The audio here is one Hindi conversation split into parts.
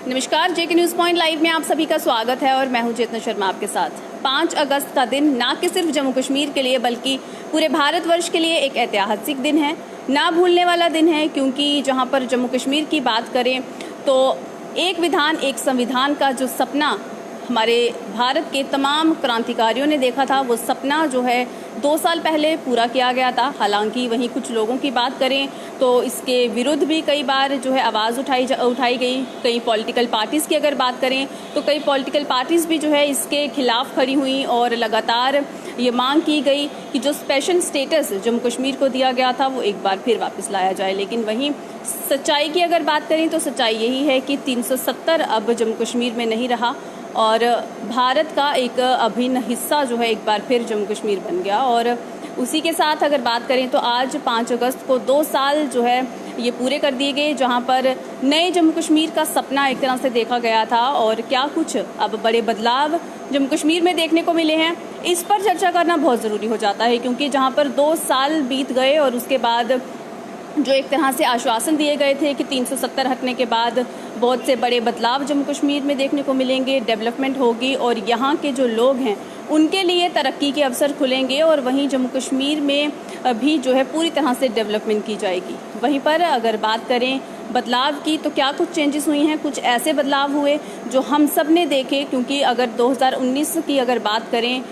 नमस्कार, जेके न्यूज़ पॉइंट लाइव में आप सभी का स्वागत है और मैं हूं चेतना शर्मा आपके साथ। 5 अगस्त का दिन ना कि सिर्फ जम्मू कश्मीर के लिए बल्कि पूरे भारतवर्ष के लिए एक ऐतिहासिक दिन है, ना भूलने वाला दिन है, क्योंकि जहां पर जम्मू कश्मीर की बात करें तो एक विधान एक संविधान का जो सपना हमारे भारत के तमाम क्रांतिकारियों ने देखा था, वो सपना जो है 2 साल पहले पूरा किया गया था। हालांकि वहीं कुछ लोगों की बात करें तो इसके विरुद्ध भी कई बार जो है आवाज़ उठाई गई। कई पॉलिटिकल पार्टीज़ की अगर बात करें तो कई पॉलिटिकल पार्टीज़ भी जो है इसके खिलाफ खड़ी हुई और लगातार ये मांग की गई कि जो स्पेशल स्टेटस जम्मू कश्मीर को दिया गया था वो एक बार फिर वापस लाया जाए। लेकिन वहीं सच्चाई की अगर बात करें तो सच्चाई यही है कि 370 अब जम्मू कश्मीर में नहीं रहा और भारत का एक अभिन्न हिस्सा जो है एक बार फिर जम्मू कश्मीर बन गया। और उसी के साथ अगर बात करें तो आज 5 अगस्त को 2 साल जो है ये पूरे कर दिए गए, जहां पर नए जम्मू कश्मीर का सपना एक तरह से देखा गया था और क्या कुछ अब बड़े बदलाव जम्मू कश्मीर में देखने को मिले हैं, इस पर चर्चा करना बहुत ज़रूरी हो जाता है। क्योंकि जहां पर 2 साल बीत गए और उसके बाद जो एक तरह से आश्वासन दिए गए थे कि 370 हटने के बाद बहुत से बड़े बदलाव जम्मू कश्मीर में देखने को मिलेंगे, डेवलपमेंट होगी और यहाँ के जो लोग हैं उनके लिए तरक्की के अवसर खुलेंगे और वहीं जम्मू कश्मीर में भी जो है पूरी तरह से डेवलपमेंट की जाएगी। वहीं पर अगर बात करें बदलाव की तो क्या कुछ चेंजेस हुई हैं, कुछ ऐसे बदलाव हुए जो हम सब ने देखे। क्योंकि अगर 2019 की अगर बात करें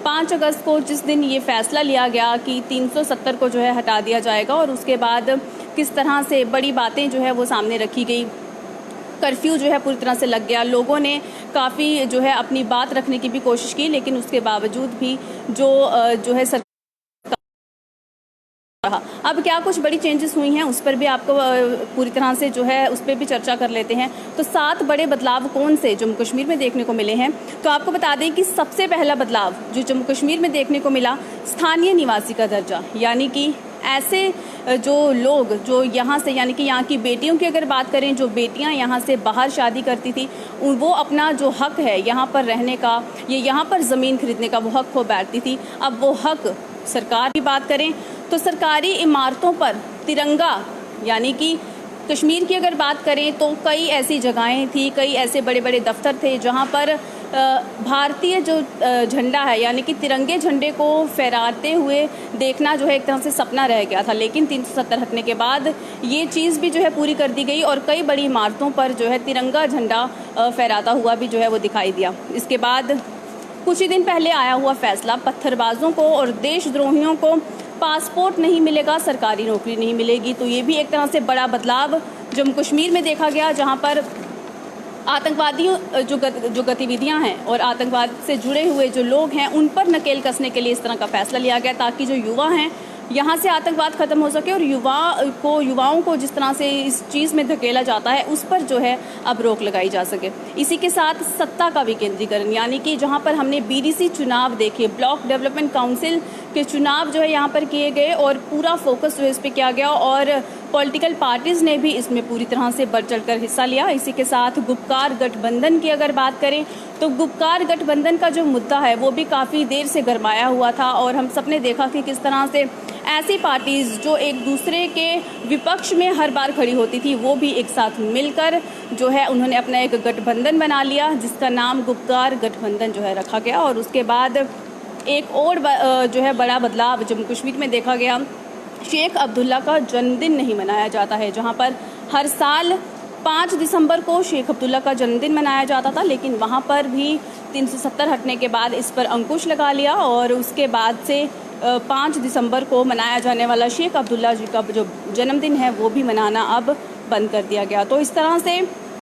5 अगस्त को जिस दिन ये फैसला लिया गया कि 370 को जो है हटा दिया जाएगा और उसके बाद किस तरह से बड़ी बातें जो है वो सामने रखी गई, कर्फ्यू जो है पूरी तरह से लग गया, लोगों ने काफ़ी जो है अपनी बात रखने की भी कोशिश की, लेकिन उसके बावजूद भी जो है सरकार रहा। अब क्या कुछ बड़ी चेंजेस हुई हैं उस पर भी आपको पूरी तरह से जो है उस पर भी चर्चा कर लेते हैं। तो 7 बड़े बदलाव कौन से जम्मू कश्मीर में देखने को मिले हैं, तो आपको बता दें कि सबसे पहला बदलाव जो जम्मू कश्मीर में देखने को मिला, स्थानीय निवासी का दर्जा। यानी कि ऐसे जो लोग जो यहाँ से, यानी कि यहाँ की बेटियों की अगर बात करें, जो बेटियाँ यहाँ से बाहर शादी करती थी, वो अपना जो हक है यहाँ पर रहने का, ये यहाँ पर ज़मीन खरीदने का वो हक खो बैठती थी। अब वो हक सरकार की बात करें तो सरकारी इमारतों पर तिरंगा, यानी कि कश्मीर की अगर बात करें तो कई ऐसी जगहें थी, कई ऐसे बड़े बड़े दफ्तर थे जहां पर भारतीय जो झंडा है यानी कि तिरंगे झंडे को फहराते हुए देखना जो है एक तरह से सपना रह गया था। लेकिन 370 हटने के बाद ये चीज़ भी जो है पूरी कर दी गई और कई बड़ी इमारतों पर जो है तिरंगा झंडा फहराता हुआ भी जो है वो दिखाई दिया। इसके बाद कुछ ही दिन पहले आया हुआ फैसला, पत्थरबाजों को और देशद्रोहियों को पासपोर्ट नहीं मिलेगा, सरकारी नौकरी नहीं मिलेगी। तो ये भी एक तरह से बड़ा बदलाव जम्मू कश्मीर में देखा गया, जहां पर आतंकवादियों जो गतिविधियां हैं और आतंकवाद से जुड़े हुए जो लोग हैं उन पर नकेल कसने के लिए इस तरह का फैसला लिया गया, ताकि जो युवा हैं यहाँ से आतंकवाद खत्म हो सके और युवाओं को जिस तरह से इस चीज़ में धकेला जाता है उस पर जो है अब रोक लगाई जा सके। इसी के साथ सत्ता का विकेंद्रीकरण, यानी कि जहाँ पर हमने बीडीसी चुनाव देखे, ब्लॉक डेवलपमेंट काउंसिल के चुनाव जो है यहाँ पर किए गए और पूरा फोकस जो है इस पर किया गया और पॉलिटिकल पार्टीज़ ने भी इसमें पूरी तरह से बढ़ चढ़ कर हिस्सा लिया। इसी के साथ गुपकार गठबंधन की अगर बात करें तो गुपकार गठबंधन का जो मुद्दा है वो भी काफ़ी देर से गरमाया हुआ था और हम सब ने देखा कि किस तरह से ऐसी पार्टीज़ जो एक दूसरे के विपक्ष में हर बार खड़ी होती थी वो भी एक साथ मिलकर जो है उन्होंने अपना एक गठबंधन बना लिया, जिसका नाम गुपकार गठबंधन जो है रखा गया। और उसके बाद एक और जो है बड़ा बदलाव जम्मू कश्मीर में देखा गया, शेख अब्दुल्ला का जन्मदिन नहीं मनाया जाता है। जहां पर हर साल 5 दिसंबर को शेख अब्दुल्ला का जन्मदिन मनाया जाता था, लेकिन वहां पर भी 370 हटने के बाद इस पर अंकुश लगा लिया और उसके बाद से 5 दिसंबर को मनाया जाने वाला शेख अब्दुल्ला जी का जो जन्मदिन है वो भी मनाना अब बंद कर दिया गया। तो इस तरह से